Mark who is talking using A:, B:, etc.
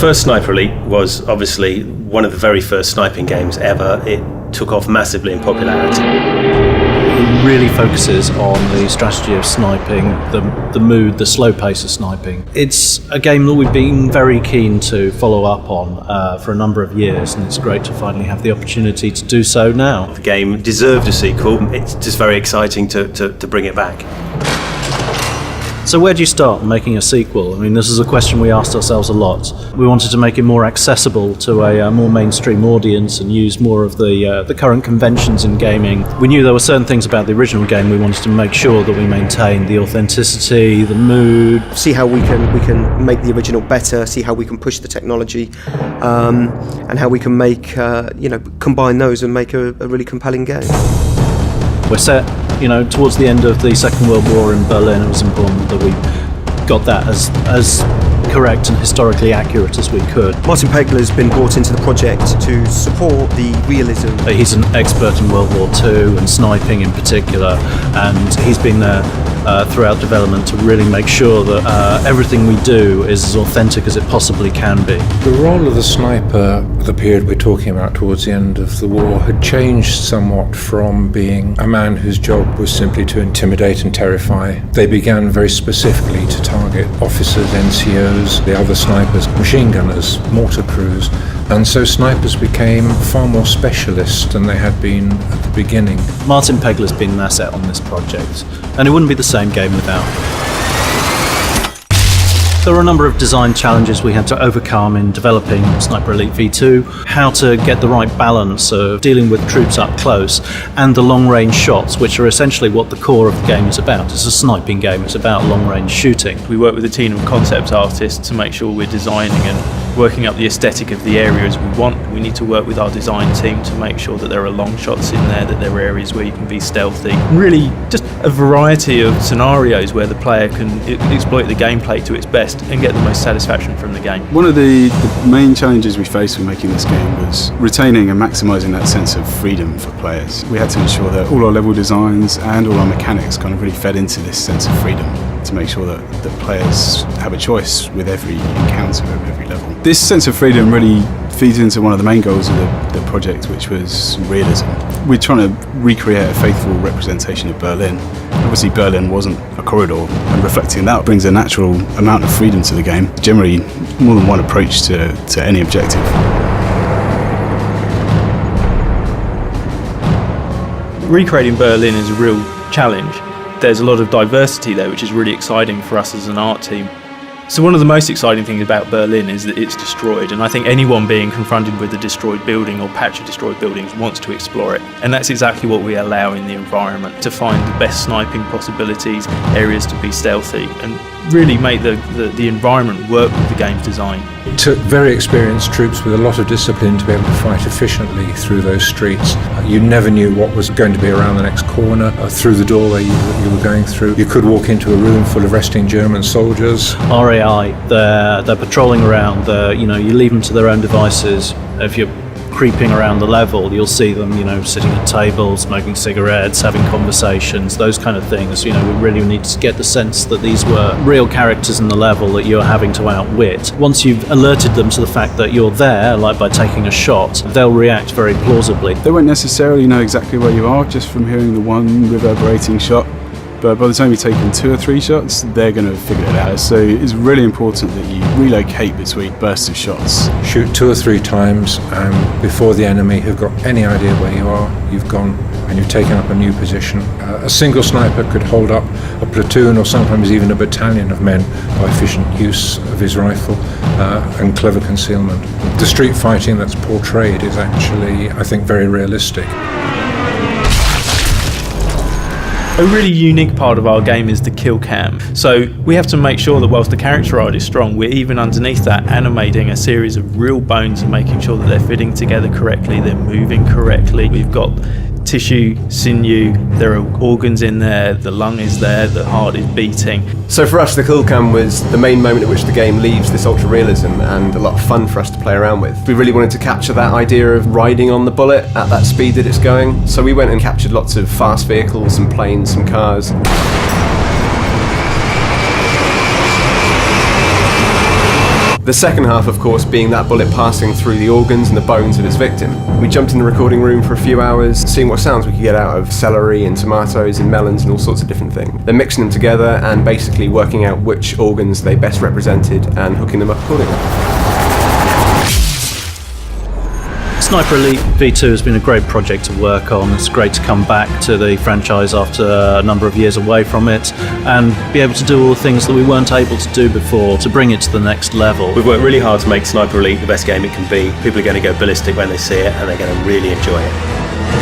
A: first Sniper Elite was obviously one of the very first sniping games ever. It took off massively in popularity.
B: It really focuses on the strategy of sniping, the mood, the slow pace of sniping. It's a game that we've been very keen to follow up on for a number of years, and it's great to finally have the opportunity to do so now.
A: The game deserved a sequel. It's just very exciting to bring it back.
B: So where do you start making a sequel? I mean, this is a question we asked ourselves a lot. We wanted to make it more accessible to a more mainstream audience and use more of the current conventions in gaming. We knew there were certain things about the original game we wanted to make sure that we maintained the authenticity, the mood.
C: See how we can make the original better, see how we can push the technology, and how we can make, combine those and make a really compelling game.
B: We're set, towards the end of the Second World War in Berlin. It was important that we got that as correct and historically accurate as we could.
C: Martin Pegler's been brought into the project to support the realism.
B: He's an expert in World War II and sniping in particular, and he's been there throughout development to really make sure that everything we do is as authentic as it possibly can be.
D: The role of the sniper, the period we're talking about towards the end of the war, had changed somewhat from being a man whose job was simply to intimidate and terrify. They began very specifically to target officers, NCOs, the other snipers, machine gunners, mortar crews, and so snipers became far more specialist than they had been at the beginning.
B: Martin Pegler's been an asset on this project, and it wouldn't be the same game without him. There were a number of design challenges we had to overcome in developing Sniper Elite V2, how to get the right balance of dealing with troops up close and the long-range shots, which are essentially what the core of the game is about. It's a sniping game, it's about long-range shooting.
E: We work with a team of concept artists to make sure we're designing and working up the aesthetic of the areas we want. We need to work with our design team to make sure that there are long shots in there, that there are areas where you can be stealthy. Really, just a variety of scenarios where the player can exploit the gameplay to its best and get the most satisfaction from the game.
F: One of the main challenges we faced with making this game was retaining and maximising that sense of freedom for players. We had to ensure that all our level designs and all our mechanics kind of really fed into this sense of freedom to make sure that the players have a choice with every encounter at every level. This sense of freedom really feeds into one of the main goals of the project, which was realism. We're trying to recreate a faithful representation of Berlin. Obviously Berlin wasn't a corridor, and reflecting that brings a natural amount of freedom to the game. Generally, more than one approach to any objective.
E: Recreating Berlin is a real challenge. There's a lot of diversity there, which is really exciting for us as an art team. So one of the most exciting things about Berlin is that it's destroyed, and I think anyone being confronted with a destroyed building or patch of destroyed buildings wants to explore it. And that's exactly what we allow in the environment, to find the best sniping possibilities, areas to be stealthy, and really make the environment work with the game's design.
D: It took very experienced troops with a lot of discipline to be able to fight efficiently through those streets. You never knew what was going to be around the next corner, through the doorway you were going through. You could walk into a room full of resting German soldiers.
B: RAI, they're patrolling around, you leave them to their own devices. If you're creeping around the level, you'll see them, sitting at tables, smoking cigarettes, having conversations, those kind of things. We really need to get the sense that these were real characters in the level that you're having to outwit. Once you've alerted them to the fact that you're there, like by taking a shot, they'll react very plausibly.
F: They won't necessarily know exactly where you are just from hearing the one reverberating shot. But by the time you've taken 2 or 3 shots, they're going to figure it out. So it's really important that you relocate between bursts of shots.
D: Shoot 2 or 3 times, and before the enemy have got any idea where you are, you've gone and you've taken up a new position. A single sniper could hold up a platoon or sometimes even a battalion of men by efficient use of his rifle and clever concealment. The street fighting that's portrayed is actually, I think, very realistic.
E: A really unique part of our game is the kill cam. So we have to make sure that whilst the character art is strong, we're even underneath that animating a series of real bones and making sure that they're fitting together correctly, they're moving correctly. We've got tissue, sinew, there are organs in there, the lung is there, the heart is beating.
G: So for us, the kill cam was the main moment at which the game leaves this ultra realism and a lot of fun for us to play around with. We really wanted to capture that idea of riding on the bullet at that speed that it's going. So we went and captured lots of fast vehicles, some planes, some cars. The second half, of course, being that bullet passing through the organs and the bones of its victim. We jumped in the recording room for a few hours, seeing what sounds we could get out of celery and tomatoes and melons and all sorts of different things. Then mixing them together and basically working out which organs they best represented and hooking them up accordingly.
B: Sniper Elite V2 has been a great project to work on. It's great to come back to the franchise after a number of years away from it and be able to do all the things that we weren't able to do before to bring it to the next level.
A: We've worked really hard to make Sniper Elite the best game it can be. People are going to go ballistic when they see it, and they're going to really enjoy it.